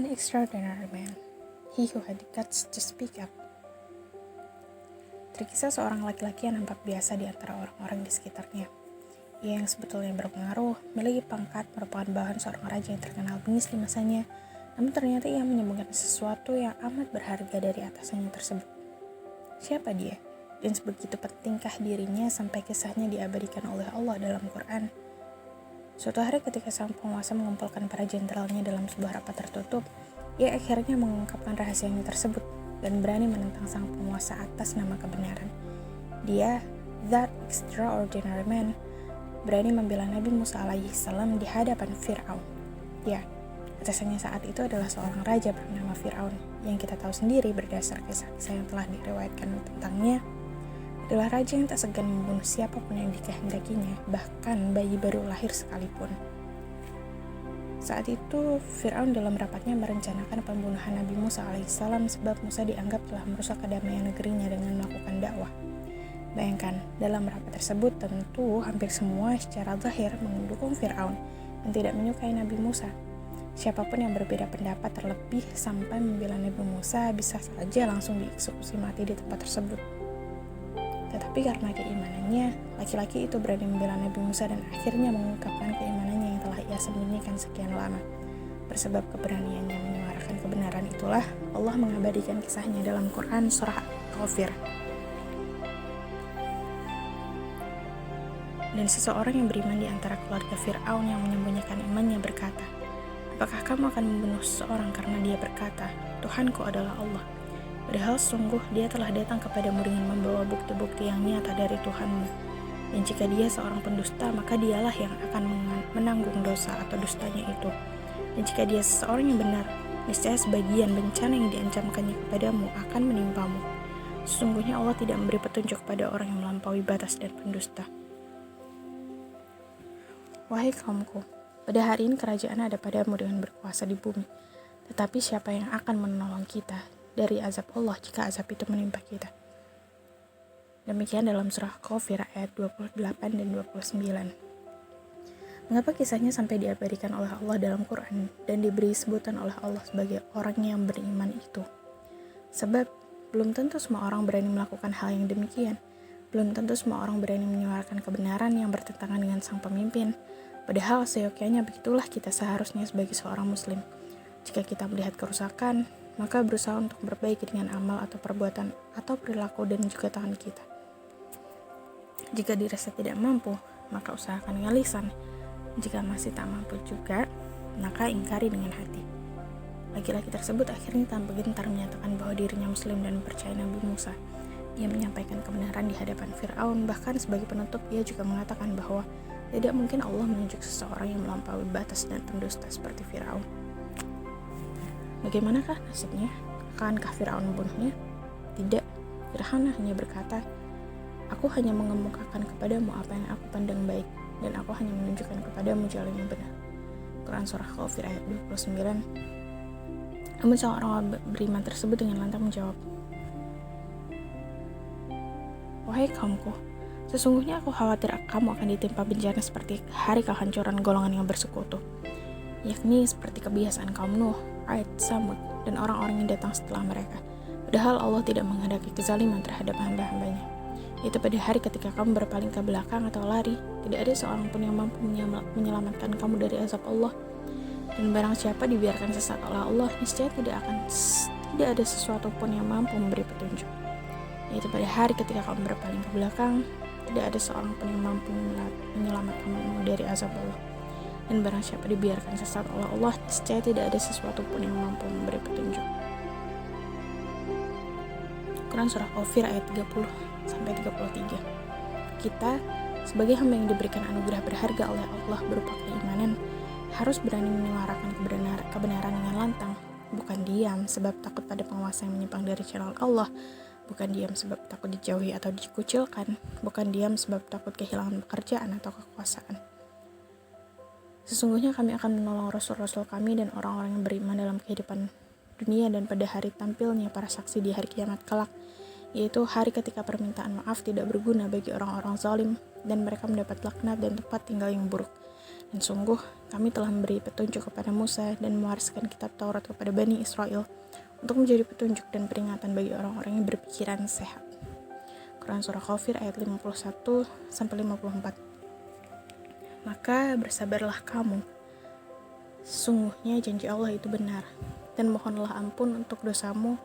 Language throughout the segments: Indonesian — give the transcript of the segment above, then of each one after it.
extraordinary man, he who had the guts to speak up. Terkisah seorang laki-laki yang nampak biasa di antara orang-orang di sekitarnya. Ia yang sebetulnya berpengaruh, memiliki pangkat, merupakan bawahan seorang raja yang terkenal bengis di masanya, namun ternyata ia menyembunyikan sesuatu yang amat berharga dari atasannya tersebut. Siapa dia? Dan sebegitu pentingkah dirinya sampai kisahnya diabadikan oleh Allah dalam Quran? Suatu hari ketika sang penguasa mengumpulkan para jenderalnya dalam sebuah rapat tertutup, ia akhirnya mengungkapkan rahasianya tersebut dan berani menentang sang penguasa atas nama kebenaran. Dia, that extraordinary man, berani membela Nabi Musa alaihissalam di hadapan Fir'aun. Ya, atasannya saat itu adalah seorang raja bernama Fir'aun, yang kita tahu sendiri berdasar kisah-kisah yang telah diriwayatkan tentangnya, adalah raja yang tak segan membunuh siapapun yang dikehendakinya, bahkan bayi baru lahir sekalipun. Saat itu, Fir'aun dalam rapatnya merencanakan pembunuhan Nabi Musa alaihissalam sebab Musa dianggap telah merusak kedamaian negerinya dengan melakukan dakwah. Bayangkan, dalam rapat tersebut tentu hampir semua secara zahir mendukung Fir'aun dan tidak menyukai Nabi Musa. Siapapun yang berbeda pendapat terlebih sampai membela Nabi Musa bisa saja langsung dieksekusi mati di tempat tersebut. Tetapi karena keimanannya, laki-laki itu berani membela Nabi Musa dan akhirnya mengungkapkan keimanannya yang telah ia sembunyikan sekian lama. Bersebab keberaniannya menyuarakan kebenaran itulah Allah mengabadikan kisahnya dalam Quran surah Ghafir. Dan seseorang yang beriman di antara keluarga Fir'aun yang menyembunyikan imannya berkata, "Apakah kamu akan membunuh seseorang karena dia berkata, Tuhanku adalah Allah? Padahal sungguh dia telah datang kepadamu dengan membawa bukti-bukti yang nyata dari Tuhanmu. Dan jika dia seorang pendusta, maka dialah yang akan menanggung dosa atau dustanya itu. Dan jika dia seseorang yang benar, niscaya sebagian bencana yang diancamkannya kepadamu akan menimpamu. Sesungguhnya Allah tidak memberi petunjuk pada orang yang melampaui batas dan pendusta." Wahai kaumku, pada hari ini kerajaan ada padamu dengan berkuasa di bumi. Tetapi siapa yang akan menolong kita dari azab Allah jika azab itu menimpa kita? Demikian dalam surah Ghafir ayat 28 dan 29. Mengapa kisahnya sampai diabadikan oleh Allah dalam Quran dan diberi sebutan oleh Allah sebagai orang yang beriman itu? Sebab belum tentu semua orang berani melakukan hal yang demikian. Belum tentu semua orang berani menyuarakan kebenaran yang bertentangan dengan sang pemimpin. Padahal seyogyanya begitulah kita seharusnya sebagai seorang muslim. Jika kita melihat kerusakan, maka berusaha untuk memperbaiki dengan amal atau perbuatan atau perilaku dan juga tangan kita. Jika dirasa tidak mampu, maka usahakan dengan lisan. Jika masih tak mampu juga, maka ingkari dengan hati. Laki-laki tersebut akhirnya tanpa gentar menyatakan bahwa dirinya muslim dan percaya Nabi Musa. Ia menyampaikan kebenaran di hadapan Fir'aun, bahkan sebagai penutup ia juga mengatakan bahwa tidak mungkin Allah menunjuk seseorang yang melampaui batas dan pendusta seperti Fir'aun. Bagaimanakah nasibnya? Akankah Fir'aun membunuhnya? Tidak. Fir'aun hanya berkata, "Aku hanya mengemukakan kepadamu apa yang aku pandang baik, dan aku hanya menunjukkan kepadamu jalan yang benar." Quran surah Ghafir ayat 29. Namun seorang beriman tersebut dengan lantang menjawab, "Wahai kaumku, sesungguhnya aku khawatir kamu akan ditimpa bencana seperti hari kehancuran golongan yang bersekutu, yakni seperti kebiasaan kaum Nuh, Aid, Samud, dan orang-orang yang datang setelah mereka. Padahal Allah tidak menghendaki kezaliman terhadap hamba-hambanya. Itu pada hari ketika kamu berpaling ke belakang atau lari, tidak ada seorang pun yang mampu menyelamatkan kamu dari azab Allah. Dan barang siapa dibiarkan sesat oleh Allah, niscaya tidak ada sesuatu pun yang mampu memberi petunjuk. Yaitu pada hari ketika kamu berpaling ke belakang, tidak ada seorang pun yang mampu menyelamatkanmu dari azab Allah. Dan barang siapa dibiarkan sesat oleh Allah, niscaya tidak ada sesuatu pun yang mampu memberi petunjuk." Quran surah Ghafir ayat 30-33. Kita, sebagai hamba yang diberikan anugerah berharga oleh Allah berupa keimanan, harus berani menyuarakan kebenaran dengan lantang, bukan diam sebab takut pada penguasa yang menyimpang dari jalan Allah, bukan diam sebab takut dijauhi atau dikucilkan, bukan diam sebab takut kehilangan pekerjaan atau kekuasaan. Sesungguhnya kami akan menolong rasul-rasul kami dan orang-orang yang beriman dalam kehidupan dunia dan pada hari tampilnya para saksi di hari kiamat kelak, yaitu hari ketika permintaan maaf tidak berguna bagi orang-orang zalim dan mereka mendapat laknat dan tempat tinggal yang buruk. Dan sungguh kami telah memberi petunjuk kepada Musa dan mewariskan kitab Taurat kepada Bani Israel untuk menjadi petunjuk dan peringatan bagi orang-orang yang berpikiran sehat. Quran Surah Ghafir ayat 51-54. Maka bersabarlah kamu, sesungguhnya janji Allah itu benar, dan mohonlah ampun untuk dosamu,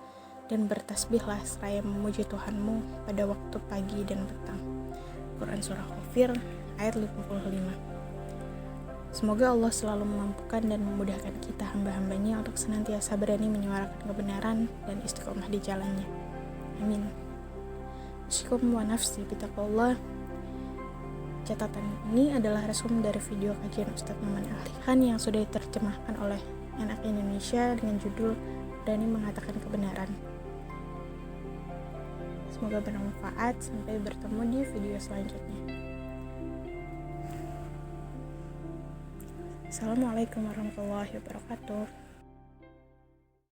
dan bertasbihlah seraya memuji Tuhanmu pada waktu pagi dan petang. Quran Surah Ghafir ayat 55. Semoga Allah selalu memampukan dan memudahkan kita hamba-hambanya untuk senantiasa berani menyuarakan kebenaran dan istiqomah di jalannya. Amin. Usikum wa nafsi bitaqwallah. Catatan ini adalah resum dari video kajian Ustadz Maman Alihan yang sudah diterjemahkan oleh anak Indonesia dengan judul Berani Mengatakan Kebenaran. Semoga bermanfaat. Sampai bertemu di video selanjutnya. Assalamualaikum warahmatullahi wabarakatuh.